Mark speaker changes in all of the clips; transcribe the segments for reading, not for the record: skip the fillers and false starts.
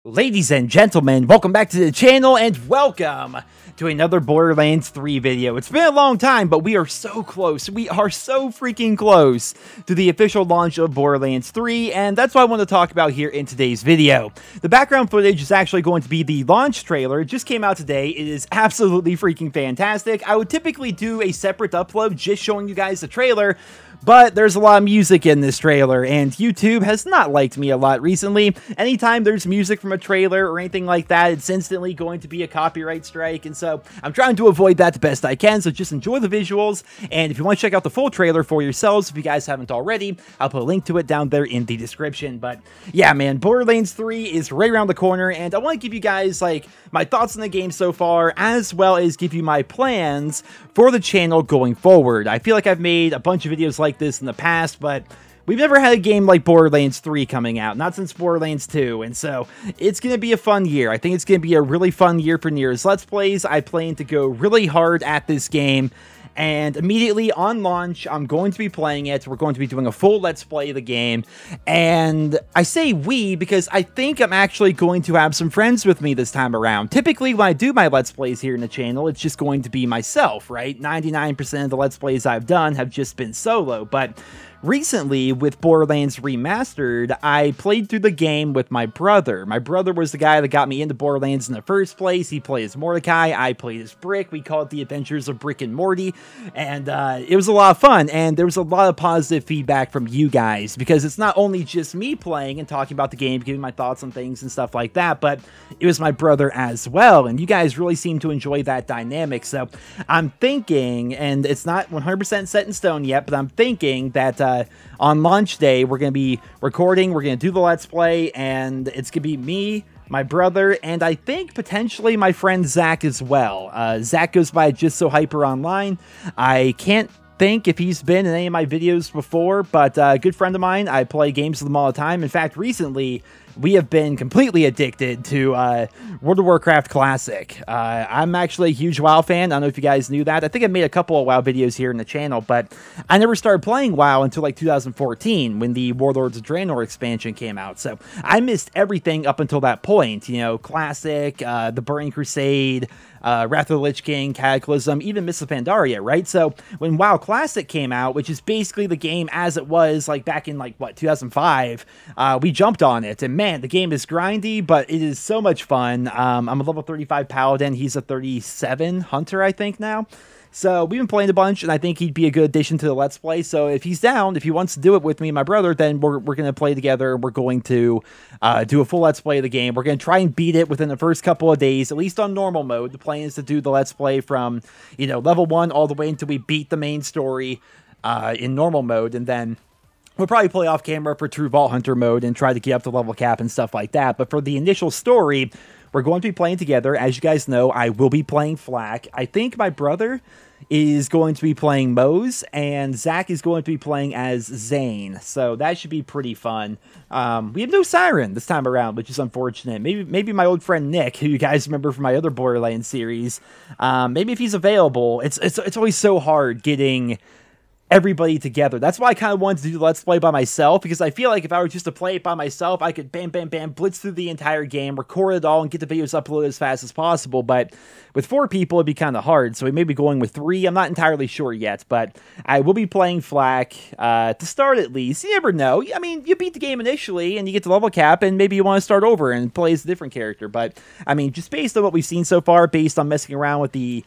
Speaker 1: Ladies and gentlemen, welcome back to the channel and welcome to another Borderlands 3 video. It's been a long time, but we are so close. We are so freaking close to the official launch of Borderlands 3, and that's what I want to talk about here in today's video. The background footage is actually going to be the launch trailer. It just came out today. It is absolutely freaking fantastic. I would typically do a separate upload just showing you guys the trailer, but there's a lot of music in this trailer, and YouTube has not liked me a lot recently. Anytime there's music from a trailer or anything like that, it's instantly going to be a copyright strike, and so I'm trying to avoid that the best I can, so just enjoy the visuals, and if you want to check out the full trailer for yourselves, if you guys haven't already, I'll put a link to it down there in the description. But yeah, man, Borderlands 3 is right around the corner, and I want to give you guys, like, my thoughts on the game so far, as well as give you my plans for the channel going forward. I feel like I've made a bunch of videos like this in the past, but we've never had a game like Borderlands 3 coming out, not since Borderlands 2, and so it's going to be a fun year. I think it's going to be a really fun year for Near's Let's Plays. I plan to go really hard at this game, and immediately on launch, I'm going to be playing it. We're going to be doing a full Let's Play of the game, and I say we because I think I'm actually going to have some friends with me this time around. Typically, when I do my Let's Plays here in the channel, it's just going to be myself, right? 99% of the Let's Plays I've done have just been solo, but recently, with Borderlands Remastered, I played through the game with my brother. My brother was the guy that got me into Borderlands in the first place. He played as Mordecai, I played as Brick. We called it The Adventures of Brick and Morty, and it was a lot of fun, and there was a lot of positive feedback from you guys, because it's not only just me playing and talking about the game, giving my thoughts on things and stuff like that, but it was my brother as well, and you guys really seem to enjoy that dynamic. So I'm thinking, and it's not 100% set in stone yet, but I'm thinking that on launch day, we're going to be recording, we're going to do the Let's Play, and it's going to be me, my brother, and I think potentially my friend Zach as well. Zach goes by Just So Hyper Online. I can't think if he's been in any of my videos before, but a good friend of mine. I play games with him all the time. In fact, recently, we have been completely addicted to World of Warcraft Classic. I'm actually a huge WoW fan. I don't know if you guys knew that. I think I made a couple of WoW videos here in the channel, but I never started playing WoW until like 2014 when the Warlords of Draenor expansion came out. So I missed everything up until that point. You know, Classic, the Burning Crusade, Wrath of the Lich King, Cataclysm, even Mists of Pandaria, right? So when WoW Classic came out, which is basically the game as it was like back in like, what, 2005, we jumped on it, and man, the game is grindy, but it is so much fun. I'm a level 35 Paladin, he's a 37 Hunter, I think, now. So we've been playing a bunch, and I think he'd be a good addition to the Let's Play. So if he's down, if he wants to do it with me and my brother, then we're going to play together. We're going to do a full Let's Play of the game. We're going to try and beat it within the first couple of days, at least on normal mode. The plan is to do the Let's Play from, you know, level 1 all the way until we beat the main story in normal mode, and then we'll probably play off camera for True Vault Hunter mode and try to get up to level cap and stuff like that. But for the initial story, we're going to be playing together. As you guys know, I will be playing Flak. I think my brother is going to be playing Mose, and Zach is going to be playing as Zane. So that should be pretty fun. We have no Siren this time around, which is unfortunate. Maybe my old friend Nick, who you guys remember from my other Borderlands series, maybe if he's available. It's always so hard getting everybody together. That's why I kind of wanted to do the Let's Play by myself, because I feel like if I were just to play it by myself, I could bam, bam, bam, blitz through the entire game, record it all, and get the videos uploaded as fast as possible. But with 4 people, it'd be kind of hard, so we may be going with 3. I'm not entirely sure yet, but I will be playing Flak to start at least. You never know. I mean, you beat the game initially, and you get to level cap, and maybe you want to start over and play as a different character. But, I mean, just based on what we've seen so far, based on messing around with the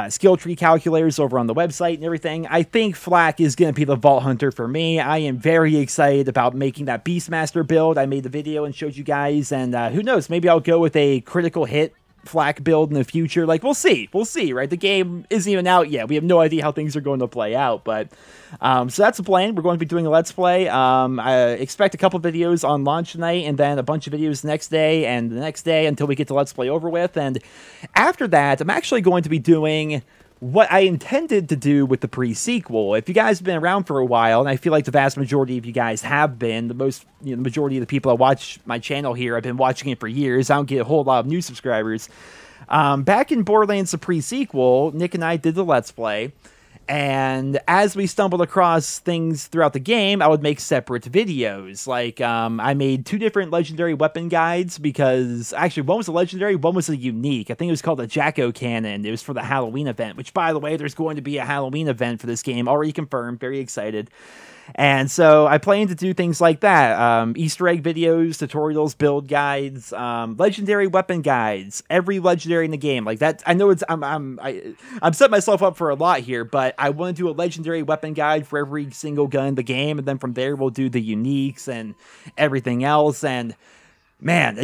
Speaker 1: skill tree calculators over on the website and everything, I think Flak is going to be the Vault Hunter for me. I am very excited about making that Beastmaster build. I made the video and showed you guys, and who knows, maybe I'll go with a critical hit Flak build in the future. Like, we'll see, right? The game isn't even out yet. We have no idea how things are going to play out, but so that's the plan. We're going to be doing a Let's Play. I expect a couple videos on launch night, and then a bunch of videos the next day, and the next day until we get the Let's Play over with, and after that, I'm actually going to be doing what I intended to do with the pre-sequel. If you guys have been around for a while, and I feel like the vast majority of you guys have been, the majority of the people that watch my channel here, I've been watching it for years. I don't get a whole lot of new subscribers. Back in Borderlands the pre-sequel, Nick and I did the Let's Play, And as we stumbled across things throughout the game, I would make separate videos. Like, I made 2 different legendary weapon guides because, actually, one was a legendary, one was a unique. I think it was called a Jacko Cannon. It was for the Halloween event, which, by the way, there's going to be a Halloween event for this game. Already confirmed. Very excited. And so I plan to do things like that. Easter egg videos, tutorials, build guides, legendary weapon guides, every legendary in the game. Like that, I know I'm setting myself up for a lot here, but I want to do a legendary weapon guide for every single gun in the game. And then from there, we'll do the uniques and everything else. And man,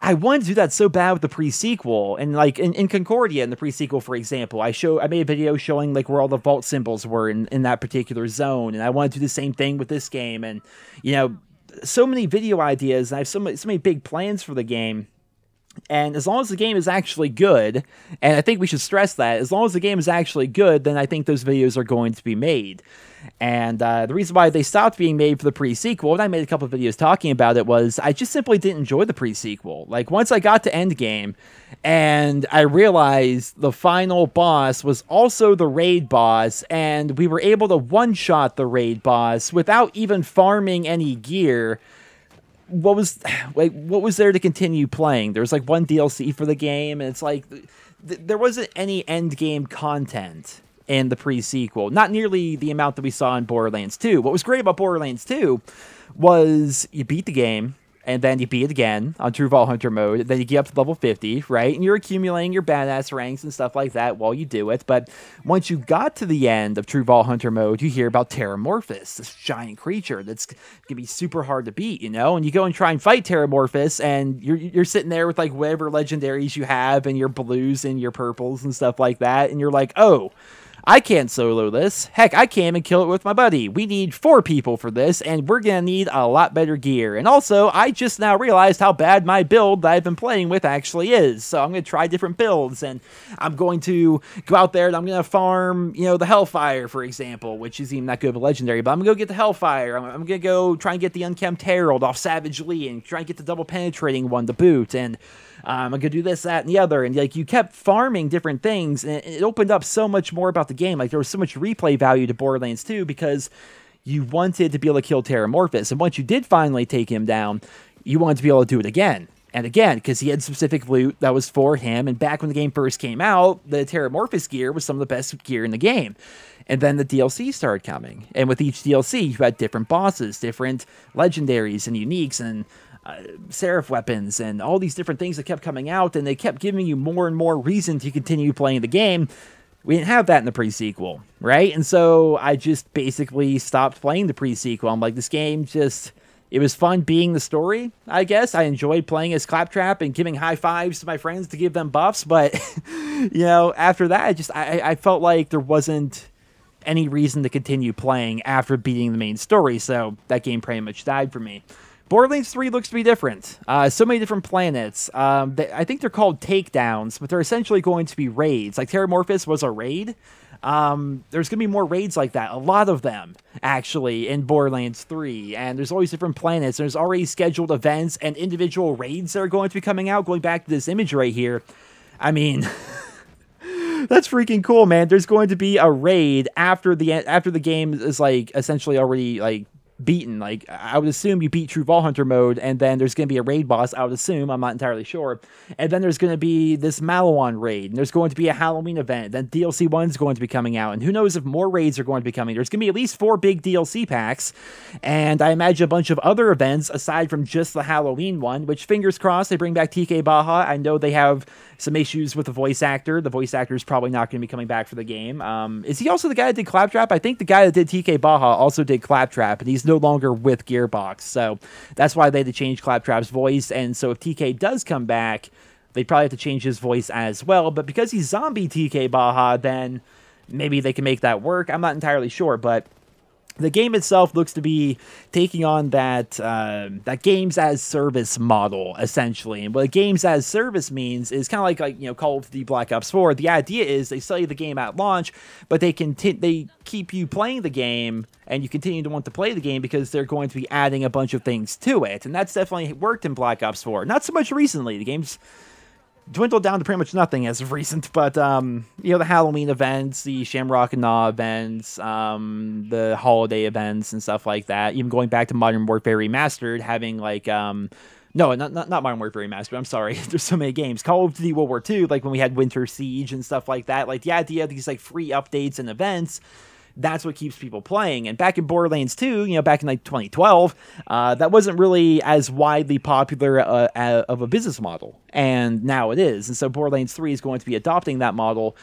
Speaker 1: I wanted to do that so bad with the pre-sequel, and like in Concordia in the pre-sequel, for example, I made a video showing like where all the vault symbols were in that particular zone, and I wanted to do the same thing with this game, and you know, so many video ideas, and I have so many big plans for the game. And as long as the game is actually good, and I think we should stress that, as long as the game is actually good, then I think those videos are going to be made. And the reason why they stopped being made for the pre-sequel, and I made a couple of videos talking about it, was I just simply didn't enjoy the pre-sequel. Like, once I got to Endgame, and I realized the final boss was also the raid boss, and we were able to one-shot the raid boss without even farming any gear, what was there to continue playing? There was like one DLC for the game, and it's like there wasn't any end game content in the pre-sequel. Not nearly the amount that we saw in Borderlands 2. What was great about Borderlands 2 was you beat the game, and then you beat it again on True Vault Hunter mode, then you get up to level 50, right? And you're accumulating your badass ranks and stuff like that while you do it. But once you got to the end of True Vault Hunter mode, you hear about Terramorphous, this giant creature that's going to be super hard to beat, you know? And you go and try and fight Terramorphous, and you're sitting there with like whatever legendaries you have, and your blues and your purples and stuff like that, and you're like, oh, I can't solo this. Heck, I can't even kill it with my buddy. We need 4 people for this, and we're going to need a lot better gear. And also, I just now realized how bad my build that I've been playing with actually is. So I'm going to try different builds, and I'm going to go out there and I'm going to farm, you know, the Hellfire, for example, which is even not good of a legendary, but I'm going to go get the Hellfire. I'm going to go try and get the Unkempt Herald off Savage Lee and try and get the double penetrating one to boot, and I'm going to do this, that, and the other. And like, you kept farming different things, and it opened up so much more about the game. Like, there was so much replay value to Borderlands 2 because you wanted to be able to kill Terramorphous. And once you did finally take him down, you wanted to be able to do it again and again, because he had specific loot that was for him. And back when the game first came out, the Terramorphous gear was some of the best gear in the game. And then the DLC started coming. And with each DLC, you had different bosses, different legendaries and uniques, and Seraph weapons, and all these different things that kept coming out, and they kept giving you more and more reason to continue playing the game. We didn't have that in the pre-sequel, right? And so I just basically stopped playing the pre-sequel. I'm like, this game just, it was fun being the story, I guess. I enjoyed playing as Claptrap and giving high fives to my friends to give them buffs, but, you know, after that, I felt like there wasn't any reason to continue playing after beating the main story, so that game pretty much died for me. Borderlands 3 looks to be different. So many different planets. I think they're called takedowns, but they're essentially going to be raids. Like Terramorphous was a raid. There's going to be more raids like that. A lot of them, actually, in Borderlands 3. And there's always different planets. There's already scheduled events and individual raids that are going to be coming out. Going back to this image right here. I mean, that's freaking cool, man. There's going to be a raid after the game is like essentially already like beaten. Like, I would assume you beat True Vault Hunter mode, and then there's going to be a raid boss, I would assume, I'm not entirely sure, and then there's going to be this Malawan raid, and there's going to be a Halloween event, then DLC 1's going to be coming out, and who knows if more raids are going to be coming. There's going to be at least 4 big DLC packs, and I imagine a bunch of other events aside from just the Halloween one, which, fingers crossed, they bring back TK Baha. I know they have some issues with the voice actor. The voice actor is probably not going to be coming back for the game. Is he also the guy that did Claptrap? I think the guy that did TK Baha also did Claptrap, and he's no longer with Gearbox, so that's why they had to change Claptrap's voice. And so if TK does come back, they probably have to change his voice as well. But because he's zombie TK Baha, then maybe they can make that work. I'm not entirely sure, but the game itself looks to be taking on that games as service model, essentially. And what games as service means is kind of like you know, Call of Duty Black Ops 4. The idea is they sell you the game at launch, but they keep you playing the game, and you continue to want to play the game because they're going to be adding a bunch of things to it. And that's definitely worked in Black Ops 4. Not so much recently. The game's dwindled down to pretty much nothing as of recent, but, you know, the Halloween events, the Shamrock and Gnaw events, the holiday events and stuff like that, even going back to Modern Warfare Remastered, having, like, no, not Modern Warfare Remastered, I'm sorry, there's so many games, Call of Duty World War II, like when we had Winter Siege and stuff like that, like, the idea of these, like, free updates and events, that's what keeps people playing. And back in Borderlands 2, you know, back in like 2012, that wasn't really as widely popular of a business model. And now it is. And so Borderlands 3 is going to be adopting that model.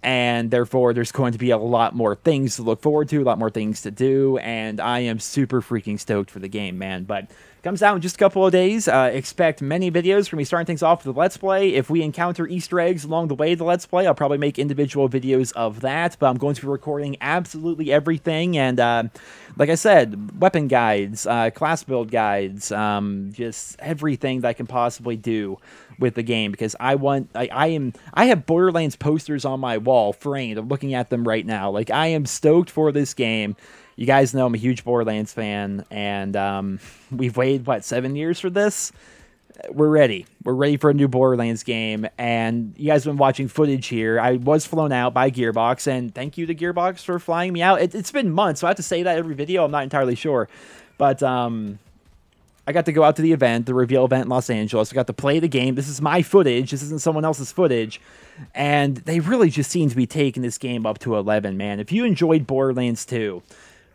Speaker 1: And therefore, there's going to be a lot more things to look forward to, a lot more things to do. And I am super freaking stoked for the game, man. But comes out in just a couple of days. Expect many videos from me starting things off with the Let's Play. If we encounter Easter eggs along the way to the Let's Play, I'll probably make individual videos of that. But I'm going to be recording absolutely everything. And like I said, weapon guides, class build guides, just everything that I can possibly do with the game, because I have Borderlands posters on my wall framed. I'm looking at them right now. Like, I am stoked for this game. You guys know I'm a huge Borderlands fan, and we've waited, what, 7 years for this? We're ready. We're ready for a new Borderlands game, and you guys have been watching footage here. I was flown out by Gearbox, and thank you to Gearbox for flying me out. It's been months, so I have to say that every video. I'm not entirely sure, but I got to go out to the event, the reveal event in Los Angeles. I got to play the game. This is my footage. This isn't someone else's footage. And they really just seem to be taking this game up to 11, man. If you enjoyed Borderlands 2,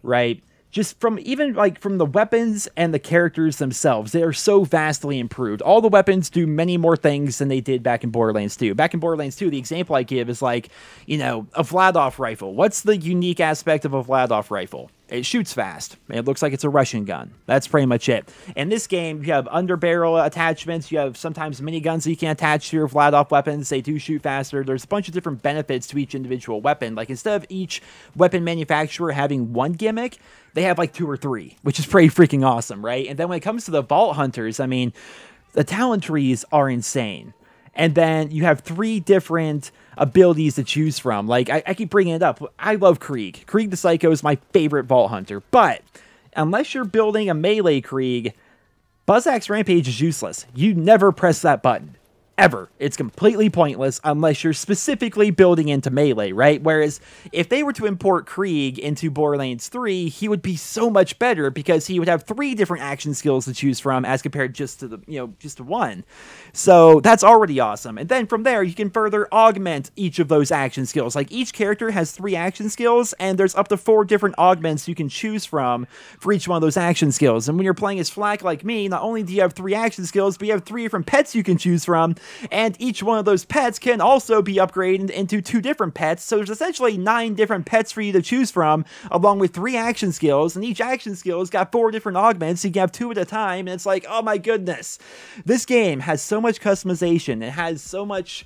Speaker 1: right, just from even like from the weapons and the characters themselves, they are so vastly improved. All the weapons do many more things than they did back in Borderlands 2. Back in Borderlands 2, the example I give is like, you know, a Vladoff rifle. What's the unique aspect of a Vladoff rifle? It shoots fast. It looks like it's a Russian gun. That's pretty much it. In this game, you have underbarrel attachments. You have sometimes miniguns that you can attach to your Vladoff weapons. They do shoot faster. There's a bunch of different benefits to each individual weapon. Like, instead of each weapon manufacturer having one gimmick, they have like 2 or 3, which is pretty freaking awesome, right? And then when it comes to the Vault Hunters, I mean, the talent trees are insane. And then you have 3 different abilities to choose from. Like, I keep bringing it up. I love Krieg. Krieg the Psycho is my favorite Vault Hunter. But unless you're building a melee Krieg, Buzzax Rampage is useless. You never press that button. Ever. It's completely pointless unless you're specifically building into melee, right? Whereas if they were to import Krieg into Borderlands 3, he would be so much better because he would have 3 different action skills to choose from as compared just to the, you know, just to 1. So that's already awesome. And then from there, you can further augment each of those action skills. Like, each character has 3 action skills, and there's up to 4 different augments you can choose from for each one of those action skills. And when you're playing as Flak like me, not only do you have 3 action skills, but you have 3 different pets you can choose from. And each one of those pets can also be upgraded into 2 different pets, so there's essentially 9 different pets for you to choose from, along with 3 action skills, and each action skill has got 4 different augments, so you can have 2 at a time, and it's like, oh my goodness. This game has so much customization, it has so much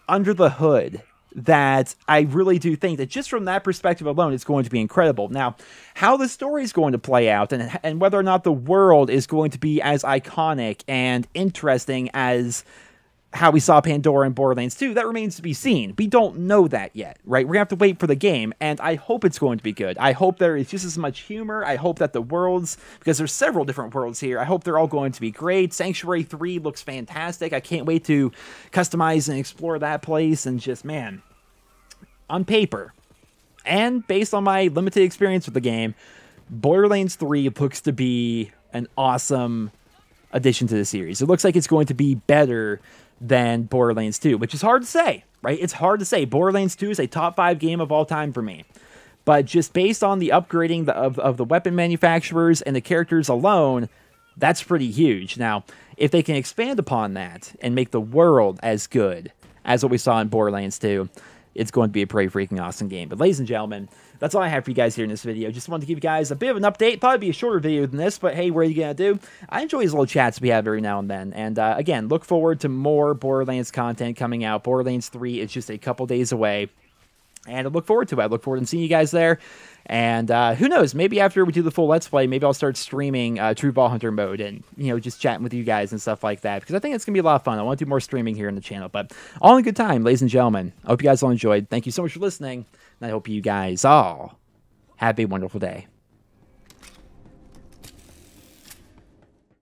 Speaker 1: under the hood, that I really do think that just from that perspective alone, it's going to be incredible. Now, how the story is going to play out, and whether or not the world is going to be as iconic and interesting as how we saw Pandora in Borderlands 2, that remains to be seen. We don't know that yet, right? We're going to have to wait for the game, and I hope it's going to be good. I hope there is just as much humor. I hope that the worlds, because there's several different worlds here, I hope they're all going to be great. Sanctuary 3 looks fantastic. I can't wait to customize and explore that place, and just, man, on paper, and based on my limited experience with the game, Borderlands 3 looks to be an awesome addition to the series. It looks like it's going to be better than Borderlands 2, which is hard to say, right? It's hard to say. Borderlands 2 is a top 5 game of all time for me. But just based on the upgrading of the weapon manufacturers and the characters alone, that's pretty huge. Now, if they can expand upon that and make the world as good as what we saw in Borderlands 2, it's going to be a pretty freaking awesome game. But ladies and gentlemen, that's all I have for you guys here in this video. Just wanted to give you guys a bit of an update. Probably be a shorter video than this, but hey, what are you going to do? I enjoy these little chats we have every now and then. And again, look forward to more Borderlands content coming out. Borderlands 3 is just a couple days away. And I look forward to it. I look forward to seeing you guys there. And who knows, maybe after we do the full Let's Play, maybe I'll start streaming True Vault Hunter mode and, you know, just chatting with you guys and stuff like that. Because I think it's going to be a lot of fun. I want to do more streaming here on the channel. But all in good time, ladies and gentlemen. I hope you guys all enjoyed. Thank you so much for listening. And I hope you guys all have a wonderful day.